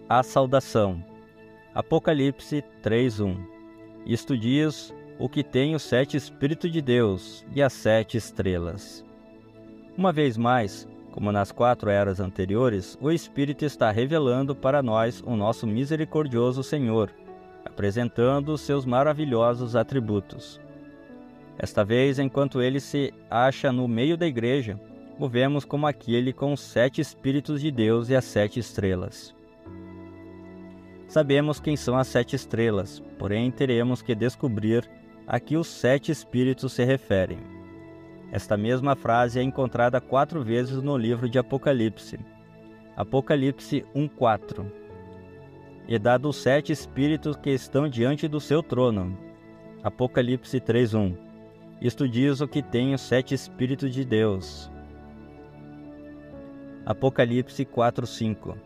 A saudação. Apocalipse 3:1. Isto diz o que tem o 7 Espíritos de Deus e as 7 estrelas. Uma vez mais, como nas 4 eras anteriores, o Espírito está revelando para nós o nosso misericordioso Senhor, apresentando seus maravilhosos atributos. Esta vez, enquanto ele se acha no meio da igreja, o vemos como aquele com os 7 Espíritos de Deus e as 7 estrelas. Sabemos quem são as 7 estrelas, porém teremos que descobrir a que os 7 Espíritos se referem. Esta mesma frase é encontrada 4 vezes no livro de Apocalipse. Apocalipse 1:4. E dado os 7 Espíritos que estão diante do seu trono. Apocalipse 3:1. Isto diz o que tem os 7 Espíritos de Deus. Apocalipse 4:5.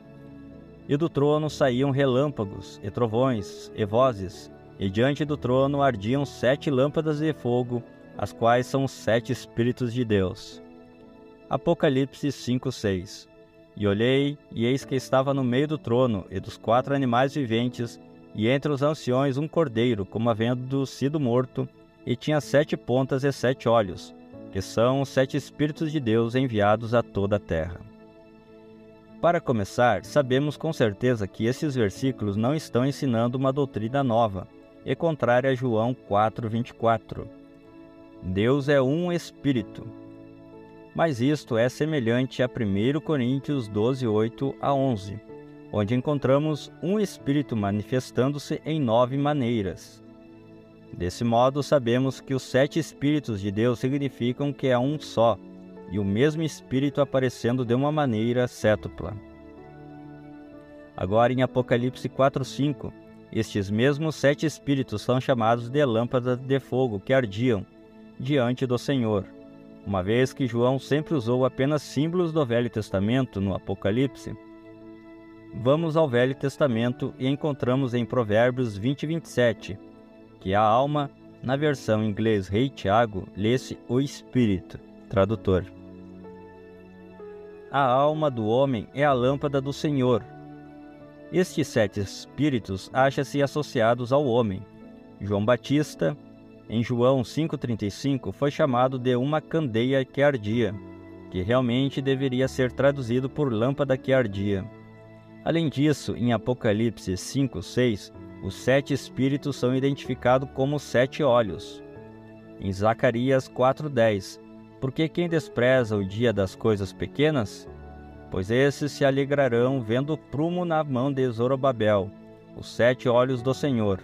E do trono saíam relâmpagos, e trovões, e vozes, e diante do trono ardiam 7 lâmpadas de fogo, as quais são os 7 Espíritos de Deus. Apocalipse 5:6. E olhei, e eis que estava no meio do trono, e dos 4 animais viventes, e entre os anciões um cordeiro, como havendo sido morto, e tinha 7 pontas e 7 olhos, que são os 7 Espíritos de Deus enviados a toda a terra. Para começar, sabemos com certeza que esses versículos não estão ensinando uma doutrina nova, e contrária a João 4:24. Deus é um Espírito. Mas isto é semelhante a 1 Coríntios 12:8-11, onde encontramos um Espírito manifestando-se em 9 maneiras. Desse modo, sabemos que os 7 Espíritos de Deus significam que é um só, e o mesmo Espírito aparecendo de uma maneira cétupla. Agora em Apocalipse 4:5, estes mesmos 7 Espíritos são chamados de lâmpadas de fogo que ardiam diante do Senhor. Uma vez que João sempre usou apenas símbolos do Velho Testamento no Apocalipse, vamos ao Velho Testamento e encontramos em Provérbios 20:27, que a alma, na versão em inglês Rei Tiago, lê-se o Espírito, tradutor. A alma do homem é a lâmpada do Senhor. Estes 7 Espíritos acham-se associados ao homem. João Batista, em João 5:35, foi chamado de uma candeia que ardia, que realmente deveria ser traduzido por lâmpada que ardia. Além disso, em Apocalipse 5:6, os 7 Espíritos são identificados como 7 olhos. Em Zacarias 4:10, porque quem despreza o dia das coisas pequenas? Pois esses se alegrarão vendo o prumo na mão de Zorobabel, os 7 olhos do Senhor.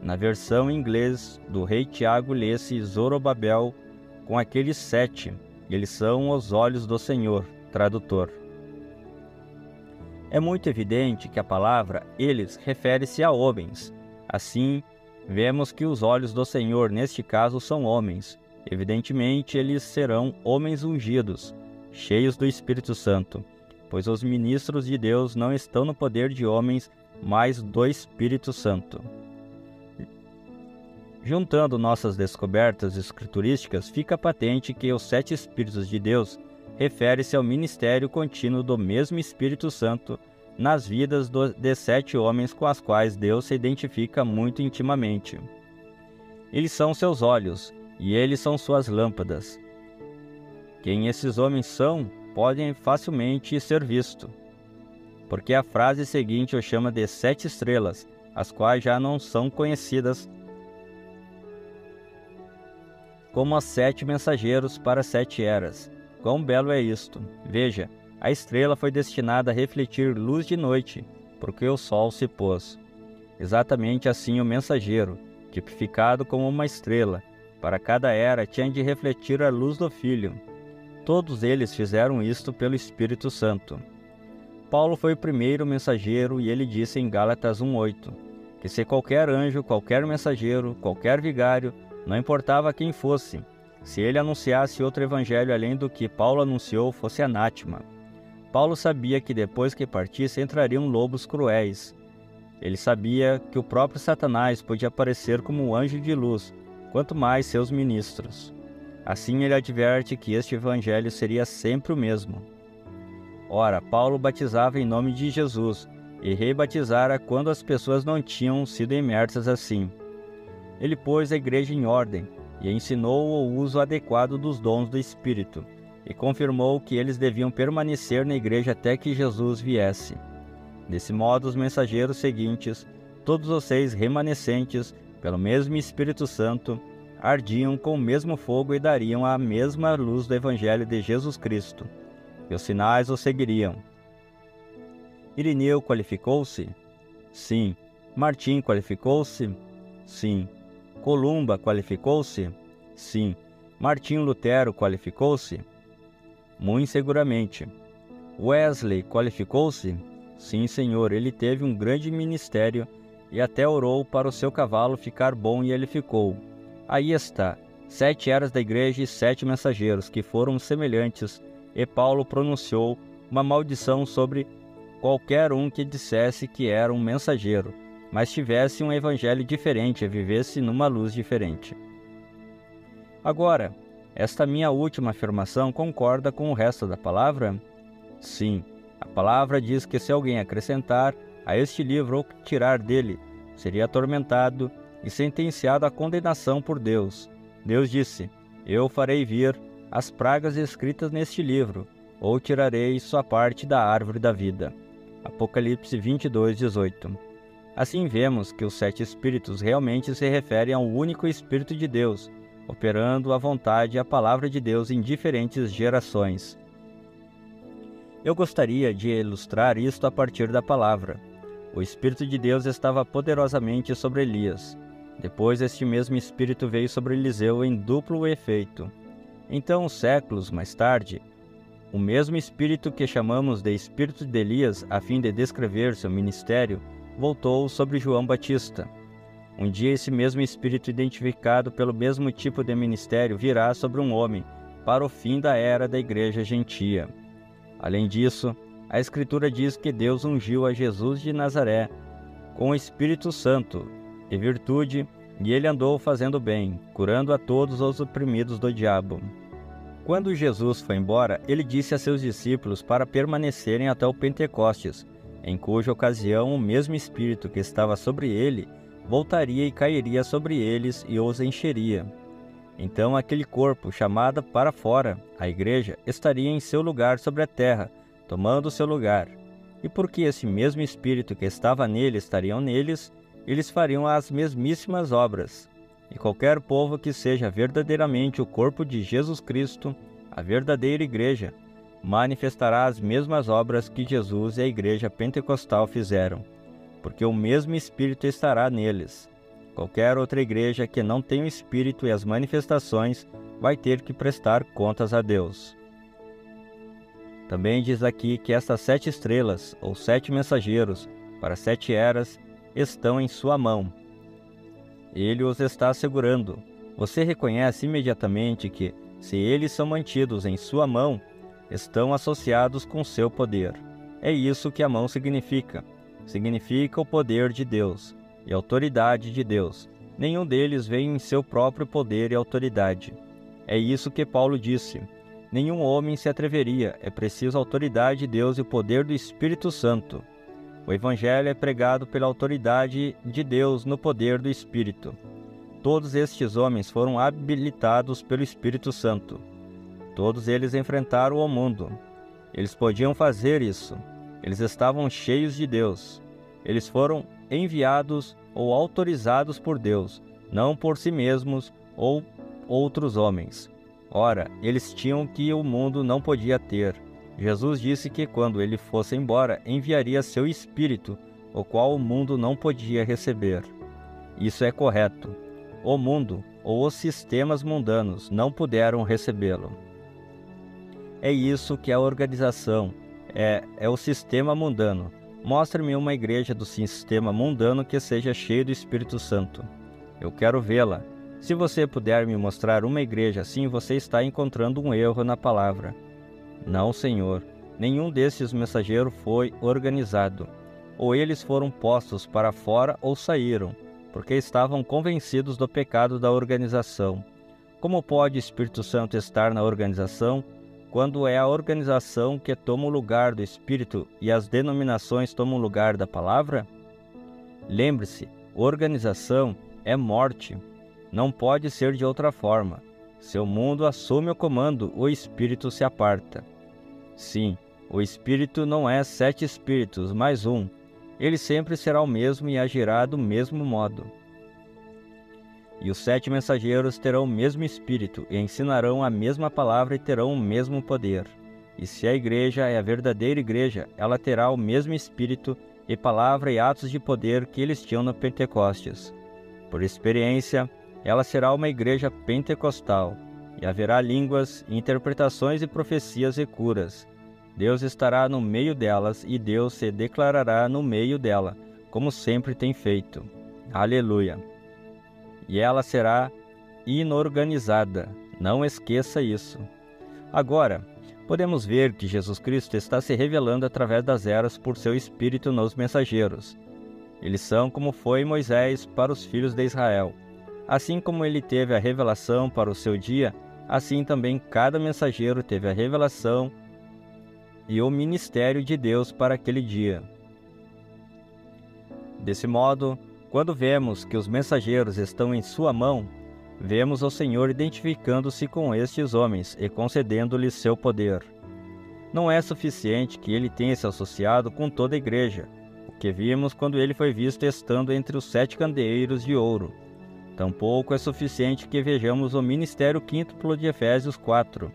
Na versão em inglês do Rei Tiago lê-se Zorobabel com aqueles 7, eles são os olhos do Senhor, tradutor. É muito evidente que a palavra eles refere-se a homens. Assim, vemos que os olhos do Senhor neste caso são homens. Evidentemente, eles serão homens ungidos, cheios do Espírito Santo, pois os ministros de Deus não estão no poder de homens, mas do Espírito Santo. Juntando nossas descobertas escriturísticas, fica patente que os 7 Espíritos de Deus refere-se ao ministério contínuo do mesmo Espírito Santo nas vidas de 7 homens com as quais Deus se identifica muito intimamente. Eles são seus olhos, e eles são suas lâmpadas. Quem esses homens são, podem facilmente ser visto, porque a frase seguinte o chama de 7 estrelas, as quais já não são conhecidas como as 7 mensageiros para 7 eras. Quão belo é isto! Veja, a estrela foi destinada a refletir luz de noite, porque o sol se pôs. Exatamente assim o mensageiro, tipificado como uma estrela, para cada era tinha de refletir a luz do Filho. Todos eles fizeram isto pelo Espírito Santo. Paulo foi o primeiro mensageiro e ele disse em Gálatas 1:8, que se qualquer anjo, qualquer mensageiro, qualquer vigário, não importava quem fosse, se ele anunciasse outro evangelho além do que Paulo anunciou, fosse anátema. Paulo sabia que depois que partisse entrariam lobos cruéis. Ele sabia que o próprio Satanás podia aparecer como um anjo de luz, quanto mais seus ministros. Assim ele adverte que este evangelho seria sempre o mesmo. Ora, Paulo batizava em nome de Jesus, e rebatizara quando as pessoas não tinham sido imersas assim. Ele pôs a igreja em ordem e ensinou o uso adequado dos dons do Espírito, e confirmou que eles deviam permanecer na igreja até que Jesus viesse. Desse modo, os mensageiros seguintes, todos os 6 remanescentes, pelo mesmo Espírito Santo, ardiam com o mesmo fogo e dariam a mesma luz do Evangelho de Jesus Cristo, e os sinais os seguiriam. Irineu qualificou-se? Sim. Martim qualificou-se? Sim. Columba qualificou-se? Sim. Martinho Lutero qualificou-se? Muito seguramente. Wesley qualificou-se? Sim, senhor, ele teve um grande ministério e até orou para o seu cavalo ficar bom e ele ficou. Aí está, 7 eras da igreja e 7 mensageiros que foram semelhantes, e Paulo pronunciou uma maldição sobre qualquer um que dissesse que era um mensageiro, mas tivesse um evangelho diferente e vivesse numa luz diferente. Agora, esta minha última afirmação concorda com o resto da palavra? Sim, a palavra diz que se alguém acrescentar a este livro ou tirar dele, seria atormentado e sentenciado à condenação por Deus. Deus disse: eu farei vir as pragas escritas neste livro, ou tirarei sua parte da árvore da vida. Apocalipse 22:18. Assim vemos que os 7 Espíritos realmente se referem ao único Espírito de Deus, operando a vontade e a palavra de Deus em diferentes gerações. Eu gostaria de ilustrar isto a partir da palavra. O Espírito de Deus estava poderosamente sobre Elias. Depois este mesmo Espírito veio sobre Eliseu em duplo efeito. Então, séculos mais tarde, o mesmo Espírito que chamamos de Espírito de Elias, a fim de descrever seu ministério, voltou sobre João Batista. Um dia esse mesmo Espírito, identificado pelo mesmo tipo de ministério, virá sobre um homem, para o fim da era da igreja gentia. Além disso, a Escritura diz que Deus ungiu a Jesus de Nazaré com o Espírito Santo e virtude, e ele andou fazendo bem, curando a todos os oprimidos do diabo. Quando Jesus foi embora, ele disse a seus discípulos para permanecerem até o Pentecostes, em cuja ocasião o mesmo Espírito que estava sobre ele voltaria e cairia sobre eles e os encheria. Então aquele corpo, chamado para fora, a igreja, estaria em seu lugar sobre a terra, tomando seu lugar. E porque esse mesmo Espírito que estava nele estaria neles, eles fariam as mesmíssimas obras. E qualquer povo que seja verdadeiramente o corpo de Jesus Cristo, a verdadeira igreja, manifestará as mesmas obras que Jesus e a igreja pentecostal fizeram, porque o mesmo Espírito estará neles. Qualquer outra igreja que não tenha o Espírito e as manifestações vai ter que prestar contas a Deus. Também diz aqui que estas 7 estrelas, ou 7 mensageiros, para 7 eras, estão em sua mão. Ele os está segurando. Você reconhece imediatamente que, se eles são mantidos em sua mão, estão associados com seu poder. É isso que a mão significa. Significa o poder de Deus e a autoridade de Deus. Nenhum deles vem em seu próprio poder e autoridade. É isso que Paulo disse. Nenhum homem se atreveria, é preciso a autoridade de Deus e o poder do Espírito Santo. O Evangelho é pregado pela autoridade de Deus no poder do Espírito. Todos estes homens foram habilitados pelo Espírito Santo. Todos eles enfrentaram o mundo. Eles podiam fazer isso. Eles estavam cheios de Deus. Eles foram enviados ou autorizados por Deus, não por si mesmos ou outros homens. Ora, eles tinham o que o mundo não podia ter. Jesus disse que quando ele fosse embora, enviaria seu Espírito, o qual o mundo não podia receber. Isso é correto. O mundo ou os sistemas mundanos não puderam recebê-lo. É isso que a organização é o sistema mundano. Mostre-me uma igreja do sistema mundano que seja cheia do Espírito Santo. Eu quero vê-la. Se você puder me mostrar uma igreja assim, você está encontrando um erro na palavra. Não, Senhor. Nenhum desses mensageiros foi organizado. Ou eles foram postos para fora ou saíram, porque estavam convencidos do pecado da organização. Como pode o Espírito Santo estar na organização? quando é a organização que toma o lugar do Espírito e as denominações tomam o lugar da palavra? Lembre-se, organização é morte. Não pode ser de outra forma. Seu mundo assume o comando, o Espírito se aparta. Sim, o Espírito não é 7 espíritos, mais um. Ele sempre será o mesmo e agirá do mesmo modo. E os 7 mensageiros terão o mesmo Espírito, e ensinarão a mesma palavra e terão o mesmo poder. E se a igreja é a verdadeira igreja, ela terá o mesmo Espírito e palavra e atos de poder que eles tinham no Pentecostes. Por experiência, ela será uma igreja pentecostal, e haverá línguas, interpretações e profecias e curas. Deus estará no meio delas, e Deus se declarará no meio dela, como sempre tem feito. Aleluia! E ela será inorganizada, não esqueça isso. Agora, podemos ver que Jesus Cristo está se revelando através das eras por seu Espírito nos mensageiros. Eles são como foi Moisés para os filhos de Israel. Assim como ele teve a revelação para o seu dia, assim também cada mensageiro teve a revelação e o ministério de Deus para aquele dia. Desse modo, quando vemos que os mensageiros estão em sua mão, vemos o Senhor identificando-se com estes homens e concedendo-lhes seu poder. Não é suficiente que ele tenha se associado com toda a igreja, o que vimos quando ele foi visto estando entre os 7 candeeiros de ouro. Tampouco é suficiente que vejamos o ministério quíntuplo de Efésios 4.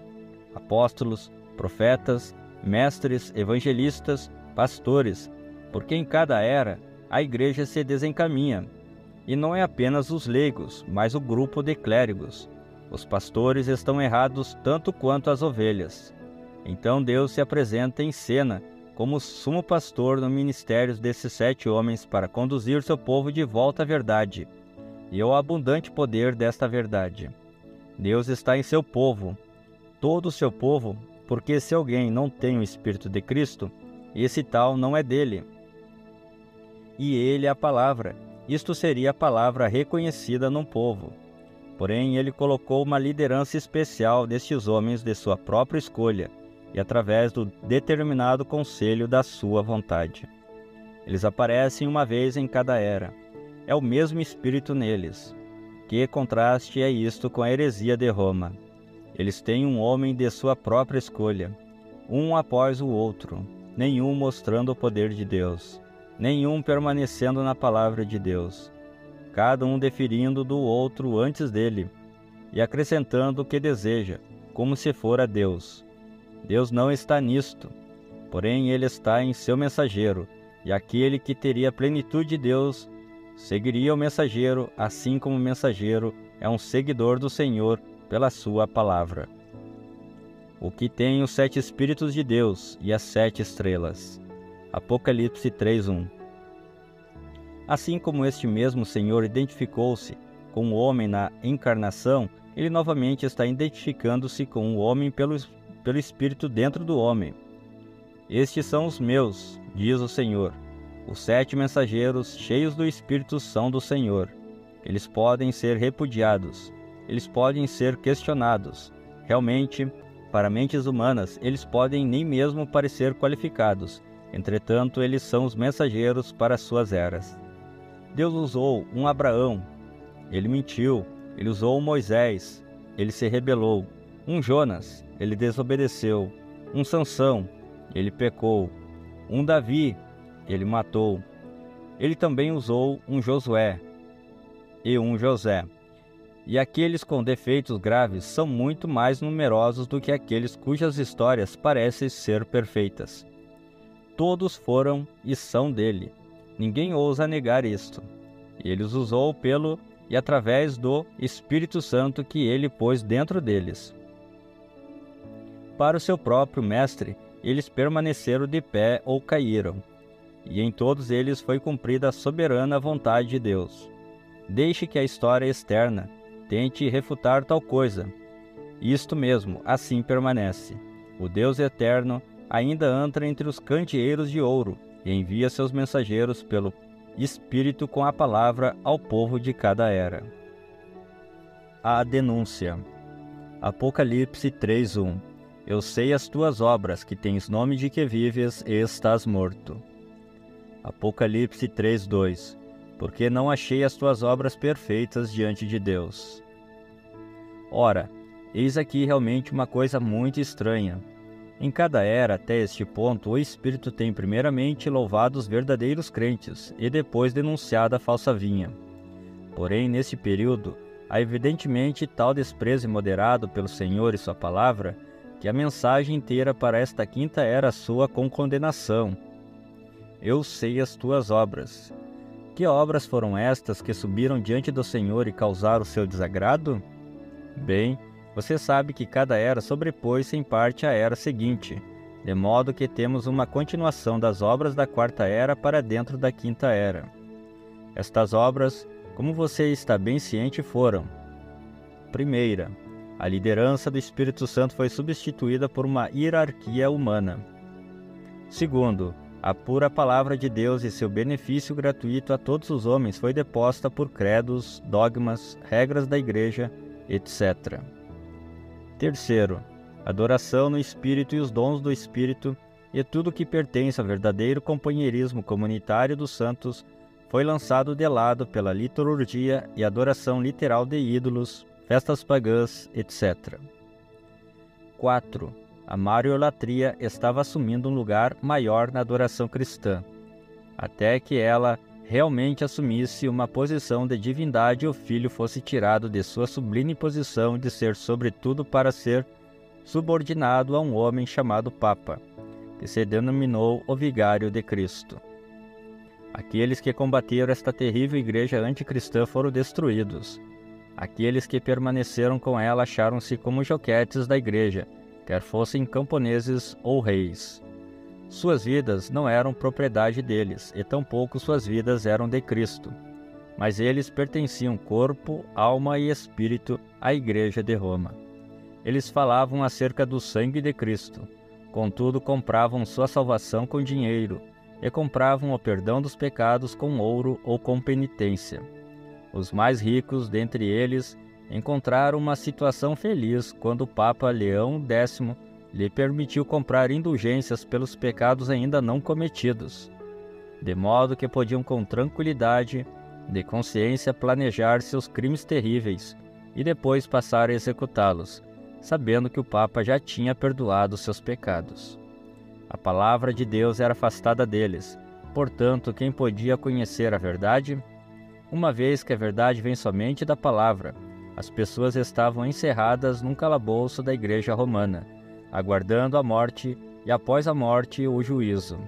Apóstolos, profetas, mestres, evangelistas, pastores, porque em cada era a igreja se desencaminha. E não é apenas os leigos, mas o grupo de clérigos. Os pastores estão errados tanto quanto as ovelhas. Então Deus se apresenta em cena como sumo pastor no ministério desses 7 homens para conduzir seu povo de volta à verdade e ao abundante poder desta verdade. Deus está em seu povo, todo o seu povo, porque se alguém não tem o Espírito de Cristo, esse tal não é dele. E ele é a palavra. Isto seria a palavra reconhecida num povo. Porém, ele colocou uma liderança especial destes homens de sua própria escolha e através do determinado conselho da sua vontade. Eles aparecem uma vez em cada era. É o mesmo Espírito neles. Que contraste é isto com a heresia de Roma? Eles têm um homem de sua própria escolha, um após o outro, nenhum mostrando o poder de Deus, nenhum permanecendo na palavra de Deus, cada um deferindo do outro antes dele, e acrescentando o que deseja, como se fora Deus. Deus não está nisto, porém ele está em seu mensageiro, e aquele que teria a plenitude de Deus seguiria o mensageiro, assim como o mensageiro é um seguidor do Senhor pela sua palavra. O que tem os 7 Espíritos de Deus e as 7 estrelas. Apocalipse 3:1. Assim como este mesmo Senhor identificou-se com o homem na encarnação, ele novamente está identificando-se com o homem pelo Espírito dentro do homem. Estes são os meus, diz o Senhor. Os 7 mensageiros cheios do Espírito são do Senhor. Eles podem ser repudiados, eles podem ser questionados. Realmente, para mentes humanas, eles podem nem mesmo parecer qualificados. Entretanto, eles são os mensageiros para suas eras. Deus usou um Abraão, ele mentiu. Ele usou um Moisés, ele se rebelou. Um Jonas, ele desobedeceu. Um Sansão, ele pecou. Um Davi, ele matou. Ele também usou um Josué e um José. E aqueles com defeitos graves são muito mais numerosos do que aqueles cujas histórias parecem ser perfeitas. Todos foram e são dele. Ninguém ousa negar isto. Ele os usou pelo e através do Espírito Santo que ele pôs dentro deles. Para o seu próprio mestre, eles permaneceram de pé ou caíram. E em todos eles foi cumprida a soberana vontade de Deus. Deixe que a história externa tente refutar tal coisa. Isto mesmo, assim permanece. O Deus eterno ainda anda entre os candeeiros de ouro e envia seus mensageiros pelo Espírito com a palavra ao povo de cada era. A denúncia. Apocalipse 3:1. Eu sei as tuas obras, que tens nome de que vives e estás morto. Apocalipse 3:2. Porque não achei as tuas obras perfeitas diante de Deus. Ora, eis aqui realmente uma coisa muito estranha. Em cada era, até este ponto, o Espírito tem primeiramente louvado os verdadeiros crentes e depois denunciado a falsa vinha. Porém, nesse período, há evidentemente tal desprezo imoderado pelo Senhor e sua palavra, que a mensagem inteira para esta quinta era sua com condenação. Eu sei as tuas obras. Que obras foram estas que subiram diante do Senhor e causaram o seu desagrado? Bem, você sabe que cada era sobrepôs-se em parte à era seguinte, de modo que temos uma continuação das obras da quarta era para dentro da quinta era. Estas obras, como você está bem ciente, foram: primeira, a liderança do Espírito Santo foi substituída por uma hierarquia humana. Segundo, a pura palavra de Deus e seu benefício gratuito a todos os homens foi deposta por credos, dogmas, regras da igreja, etc. Terceiro, a adoração no Espírito e os dons do Espírito e tudo que pertence ao verdadeiro companheirismo comunitário dos santos foi lançado de lado pela liturgia e adoração literal de ídolos, festas pagãs, etc. 4. A mariolatria estava assumindo um lugar maior na adoração cristã, até que ela realmente assumisse uma posição de divindade e o Filho fosse tirado de sua sublime posição de ser sobretudo para ser subordinado a um homem chamado Papa, que se denominou o Vigário de Cristo. Aqueles que combateram esta terrível igreja anticristã foram destruídos. Aqueles que permaneceram com ela acharam-se como joquetes da igreja, quer fossem camponeses ou reis. Suas vidas não eram propriedade deles, e tampouco suas vidas eram de Cristo, mas eles pertenciam corpo, alma e espírito à Igreja de Roma. Eles falavam acerca do sangue de Cristo, contudo compravam sua salvação com dinheiro, e compravam o perdão dos pecados com ouro ou com penitência. Os mais ricos dentre eles encontraram uma situação feliz quando o Papa Leão X lhe permitiu comprar indulgências pelos pecados ainda não cometidos, de modo que podiam com tranquilidade de consciência planejar seus crimes terríveis e depois passar a executá-los, sabendo que o Papa já tinha perdoado seus pecados. A palavra de Deus era afastada deles, portanto, quem podia conhecer a verdade? Uma vez que a verdade vem somente da palavra, as pessoas estavam encerradas num calabouço da Igreja Romana, aguardando a morte e, após a morte, o juízo.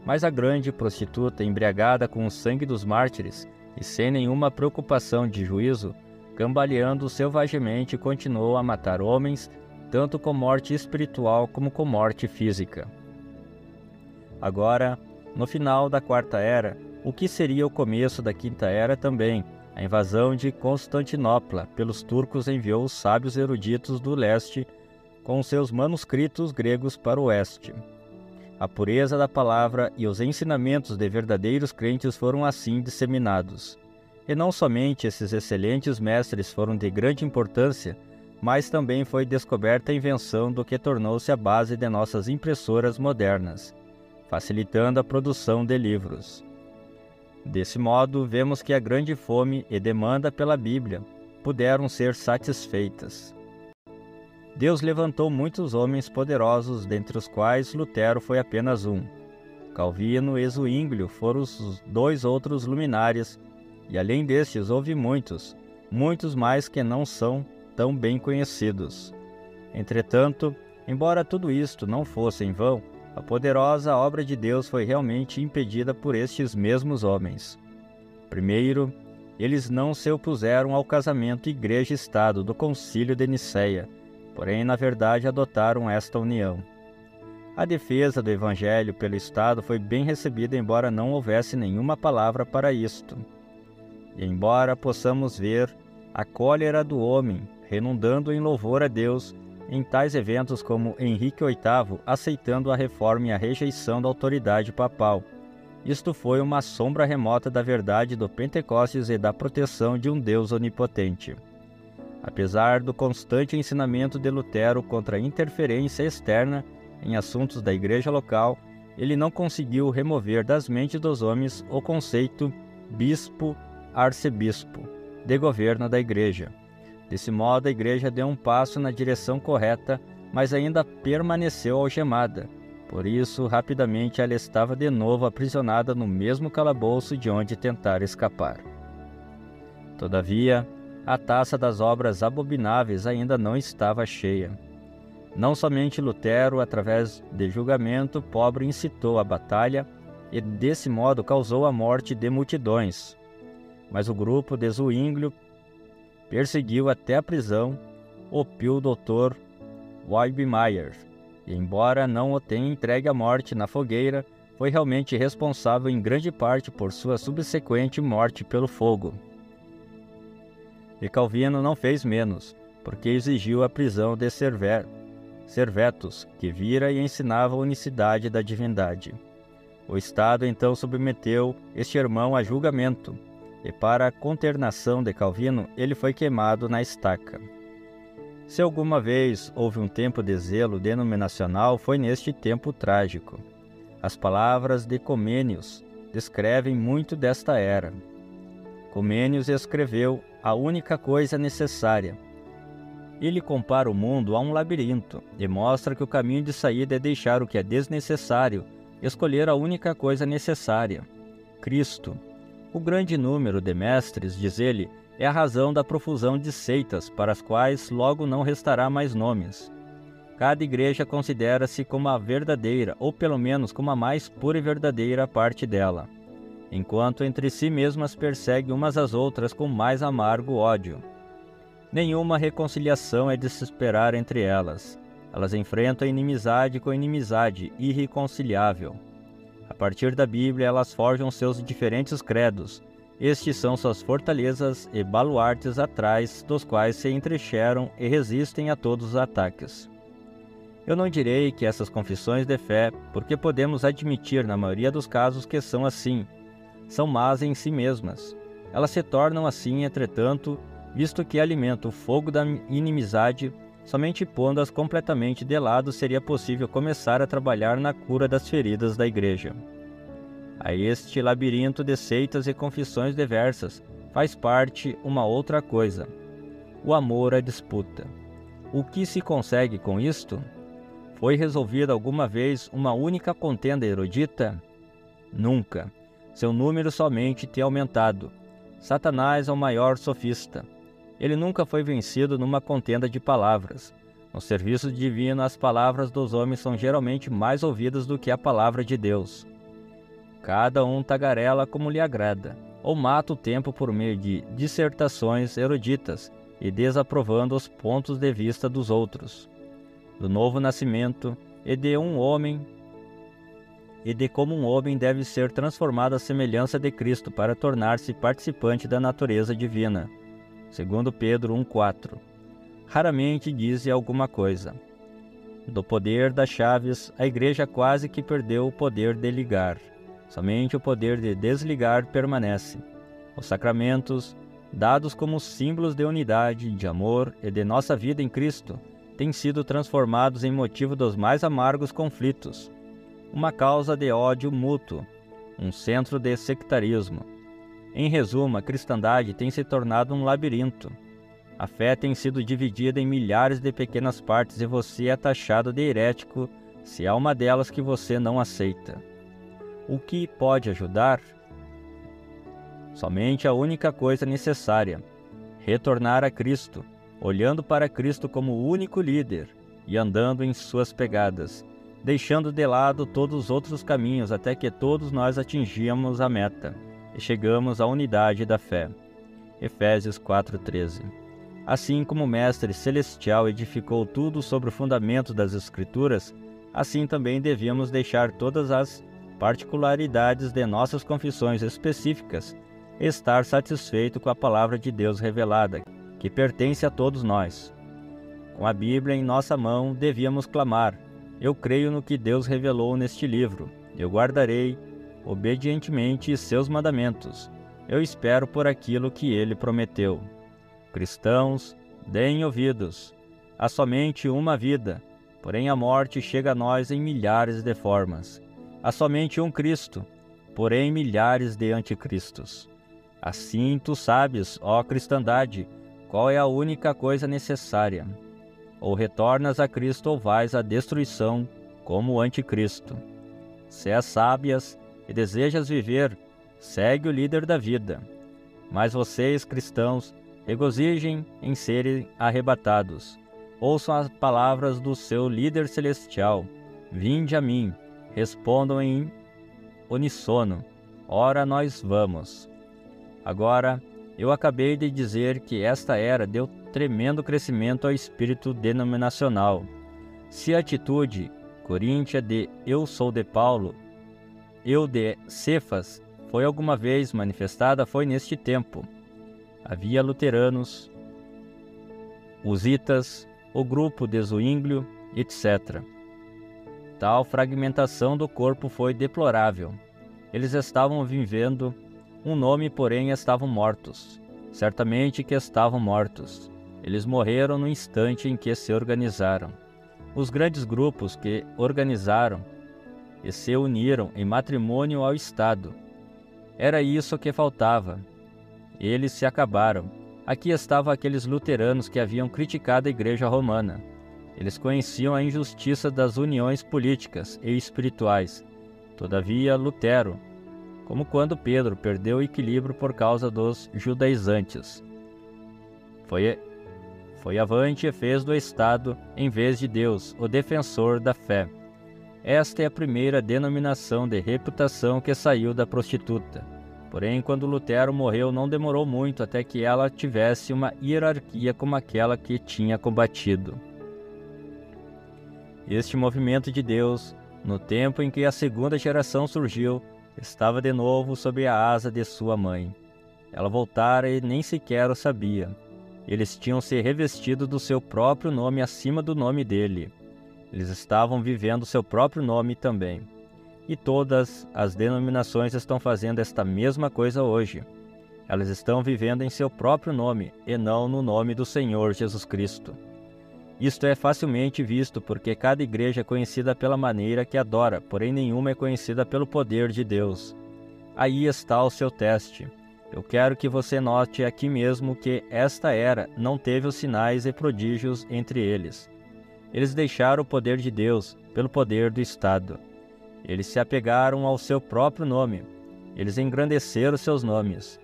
Mas a grande prostituta, embriagada com o sangue dos mártires e sem nenhuma preocupação de juízo, cambaleando selvagemente, continuou a matar homens, tanto com morte espiritual como com morte física. Agora, no final da quarta era, o que seria o começo da quinta era também, a invasão de Constantinopla pelos turcos enviou os sábios eruditos do leste com seus manuscritos gregos para o oeste. A pureza da palavra e os ensinamentos de verdadeiros crentes foram assim disseminados. E não somente esses excelentes mestres foram de grande importância, mas também foi descoberta a invenção do que tornou-se a base de nossas impressoras modernas, facilitando a produção de livros. Desse modo, vemos que a grande fome e demanda pela Bíblia puderam ser satisfeitas. Deus levantou muitos homens poderosos, dentre os quais Lutero foi apenas um. Calvino e Zwinglio foram os dois outros luminares, e além destes houve muitos mais que não são tão bem conhecidos. Entretanto, embora tudo isto não fosse em vão, a poderosa obra de Deus foi realmente impedida por estes mesmos homens. Primeiro, eles não se opuseram ao casamento igreja-estado do Concílio de Nicéia, porém, na verdade, adotaram esta união. A defesa do Evangelho pelo Estado foi bem recebida, embora não houvesse nenhuma palavra para isto. E embora possamos ver a cólera do homem redundando em louvor a Deus, em tais eventos como Henrique VIII aceitando a reforma e a rejeição da autoridade papal. Isto foi uma sombra remota da verdade do Pentecostes e da proteção de um Deus onipotente. Apesar do constante ensinamento de Lutero contra a interferência externa em assuntos da igreja local, ele não conseguiu remover das mentes dos homens o conceito bispo-arcebispo de governo da igreja. Desse modo, a igreja deu um passo na direção correta, mas ainda permaneceu algemada. Por isso, rapidamente ela estava de novo aprisionada no mesmo calabouço de onde tentara escapar. Todavia, a taça das obras abomináveis ainda não estava cheia. Não somente Lutero, através de julgamento, pobre incitou a batalha e desse modo causou a morte de multidões, mas o grupo de Zwinglio perseguiu até a prisão o pio Dr. Weibmeier, e embora não o tenha entregue à morte na fogueira, foi realmente responsável em grande parte por sua subsequente morte pelo fogo. E Calvino não fez menos, porque exigiu a prisão de Servetus, que vira e ensinava a unicidade da divindade. O Estado então submeteu este irmão a julgamento, e para a consternação de Calvino, ele foi queimado na estaca. Se alguma vez houve um tempo de zelo denominacional, foi neste tempo trágico. As palavras de Comênios descrevem muito desta era. Comênios escreveu a única coisa necessária. Ele compara o mundo a um labirinto e mostra que o caminho de saída é deixar o que é desnecessário, escolher a única coisa necessária, Cristo. O grande número de mestres, diz ele, é a razão da profusão de seitas, para as quais logo não restará mais nomes. Cada igreja considera-se como a verdadeira, ou pelo menos como a mais pura e verdadeira parte dela, enquanto entre si mesmas persegue umas às outras com mais amargo ódio. Nenhuma reconciliação é de se esperar entre elas. Elas enfrentam a inimizade com inimizade irreconciliável. A partir da Bíblia, elas forjam seus diferentes credos. Estes são suas fortalezas e baluartes atrás dos quais se entrecheram e resistem a todos os ataques. Eu não direi que essas confissões de fé, porque podemos admitir na maioria dos casos que são assim, são más em si mesmas. Elas se tornam assim, entretanto, visto que alimenta o fogo da inimizade, somente pondo-as completamente de lado seria possível começar a trabalhar na cura das feridas da igreja. A este labirinto de seitas e confissões diversas faz parte uma outra coisa: o amor à disputa. O que se consegue com isto? Foi resolvida alguma vez uma única contenda erudita? Nunca. Seu número somente tem aumentado. Satanás é o maior sofista. Ele nunca foi vencido numa contenda de palavras. No serviço divino, as palavras dos homens são geralmente mais ouvidas do que a palavra de Deus. Cada um tagarela como lhe agrada, ou mata o tempo por meio de dissertações eruditas e desaprovando os pontos de vista dos outros. Do novo nascimento e de como um homem deve ser transformado à semelhança de Cristo para tornar-se participante da natureza divina. Segundo Pedro 1,4. Raramente diz alguma coisa. Do poder das chaves, a igreja quase que perdeu o poder de ligar. Somente o poder de desligar permanece. Os sacramentos, dados como símbolos de unidade, de amor e de nossa vida em Cristo, têm sido transformados em motivo dos mais amargos conflitos, uma causa de ódio mútuo, um centro de sectarismo. Em resumo, a cristandade tem se tornado um labirinto. A fé tem sido dividida em milhares de pequenas partes e você é taxado de herético se há uma delas que você não aceita. O que pode ajudar? Somente a única coisa necessária: retornar a Cristo, olhando para Cristo como o único líder e andando em suas pegadas, deixando de lado todos os outros caminhos até que todos nós atingimos a meta e chegamos à unidade da fé. Efésios 4,13. Assim como o Mestre Celestial edificou tudo sobre o fundamento das Escrituras, assim também devíamos deixar todas as particularidades de nossas confissões específicas e estar satisfeito com a palavra de Deus revelada, que pertence a todos nós. Com a Bíblia em nossa mão, devíamos clamar: eu creio no que Deus revelou neste livro. Eu guardarei obedientemente seus mandamentos. Eu espero por aquilo que ele prometeu. Cristãos, deem ouvidos. Há somente uma vida, porém a morte chega a nós em milhares de formas. Há somente um Cristo, porém milhares de anticristos. Assim tu sabes, ó cristandade, qual é a única coisa necessária. Ou retornas a Cristo ou vais à destruição como o anticristo. Se és sábias e desejas viver, segue o líder da vida. Mas vocês, cristãos, regozijem em serem arrebatados. Ouçam as palavras do seu líder celestial. Vinde a mim, respondam em uníssono. Ora nós vamos. Agora, eu acabei de dizer que esta era deu tremendo crescimento ao espírito denominacional. Se a atitude coríntia de eu sou de Paulo, eu de Cefas, foi alguma vez manifestada, foi neste tempo. Havia luteranos, husitas, o grupo de Zwinglio, etc. Tal fragmentação do corpo foi deplorável. Eles estavam vivendo um nome, porém estavam mortos. Certamente que estavam mortos. Eles morreram no instante em que se organizaram. Os grandes grupos que organizaram e se uniram em matrimônio ao Estado. Era isso que faltava. Eles se acabaram. Aqui estavam aqueles luteranos que haviam criticado a Igreja Romana. Eles conheciam a injustiça das uniões políticas e espirituais. Todavia, Lutero, como quando Pedro perdeu o equilíbrio por causa dos judaizantes, foi avante e fez do Estado, em vez de Deus, o defensor da fé. Esta é a primeira denominação de reputação que saiu da prostituta. Porém, quando Lutero morreu, não demorou muito até que ela tivesse uma hierarquia como aquela que tinha combatido. Este movimento de Deus, no tempo em que a segunda geração surgiu, estava de novo sob a asa de sua mãe. Ela voltara e nem sequer o sabia. Eles tinham se revestido do seu próprio nome acima do nome dele. Eles estavam vivendo seu próprio nome também. E todas as denominações estão fazendo esta mesma coisa hoje. Elas estão vivendo em seu próprio nome, e não no nome do Senhor Jesus Cristo. Isto é facilmente visto porque cada igreja é conhecida pela maneira que adora, porém nenhuma é conhecida pelo poder de Deus. Aí está o seu teste. Eu quero que você note aqui mesmo que esta era não teve os sinais e prodígios entre eles. Eles deixaram o poder de Deus pelo poder do Estado. Eles se apegaram ao seu próprio nome. Eles engrandeceram seus nomes.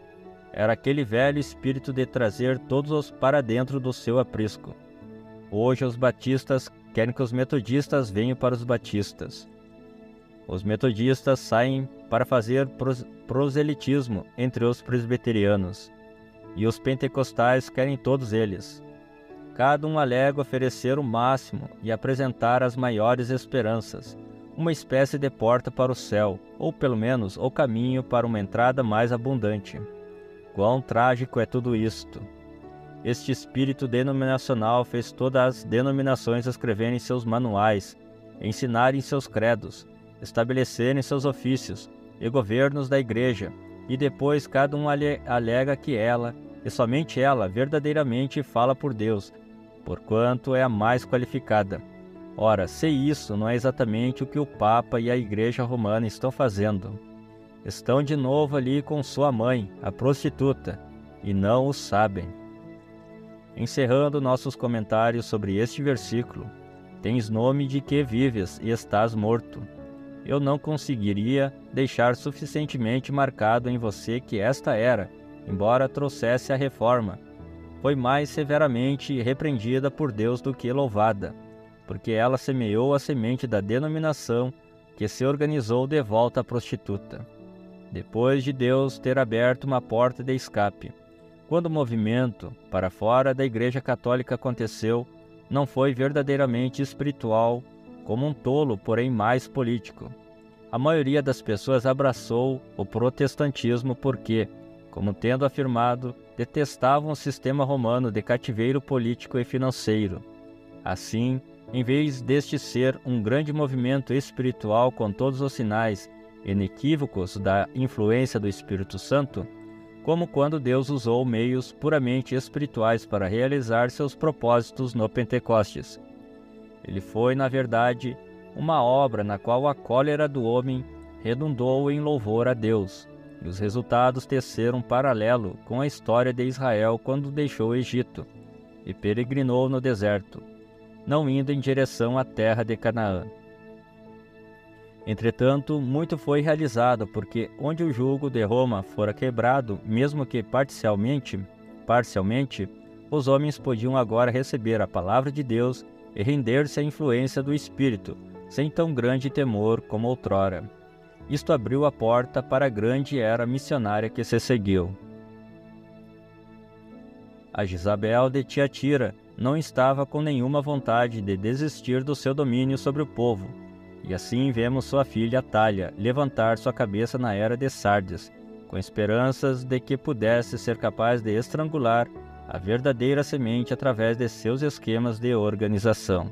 Era aquele velho espírito de trazer todos para dentro do seu aprisco. Hoje os batistas querem que os metodistas venham para os batistas. Os metodistas saem para fazer proselitismo entre os presbiterianos. E os pentecostais querem todos eles. Cada um alega oferecer o máximo e apresentar as maiores esperanças, uma espécie de porta para o céu, ou pelo menos o caminho para uma entrada mais abundante. Quão trágico é tudo isto! Este espírito denominacional fez todas as denominações escreverem seus manuais, ensinarem seus credos, estabelecerem seus ofícios e governos da igreja, e depois cada um alega que ela, e somente ela, verdadeiramente fala por Deus, porquanto é a mais qualificada. Ora, se isso não é exatamente o que o Papa e a Igreja Romana estão fazendo. Estão de novo ali com sua mãe, a prostituta, e não o sabem. Encerrando nossos comentários sobre este versículo, tens nome de que vives e estás morto. Eu não conseguiria deixar suficientemente marcado em você que esta era, embora trouxesse a reforma, foi mais severamente repreendida por Deus do que louvada, porque ela semeou a semente da denominação que se organizou de volta à prostituta. Depois de Deus ter aberto uma porta de escape, quando o movimento para fora da Igreja Católica aconteceu, não foi verdadeiramente espiritual, como um tolo, porém mais político. A maioria das pessoas abraçou o protestantismo porque, como tendo afirmado, detestavam o sistema romano de cativeiro político e financeiro. Assim, em vez deste ser um grande movimento espiritual com todos os sinais inequívocos da influência do Espírito Santo, como quando Deus usou meios puramente espirituais para realizar seus propósitos no Pentecostes. Ele foi, na verdade, uma obra na qual a cólera do homem redundou em louvor a Deus, e os resultados teceram um paralelo com a história de Israel quando deixou o Egito e peregrinou no deserto, não indo em direção à terra de Canaã. Entretanto, muito foi realizado, porque onde o jugo de Roma fora quebrado, mesmo que parcialmente, os homens podiam agora receber a palavra de Deus e render-se à influência do Espírito, sem tão grande temor como outrora. Isto abriu a porta para a grande era missionária que se seguiu. A Jezabel de Tiatira não estava com nenhuma vontade de desistir do seu domínio sobre o povo, e assim vemos sua filha Atália levantar sua cabeça na era de Sardes, com esperanças de que pudesse ser capaz de estrangular a verdadeira semente através de seus esquemas de organização.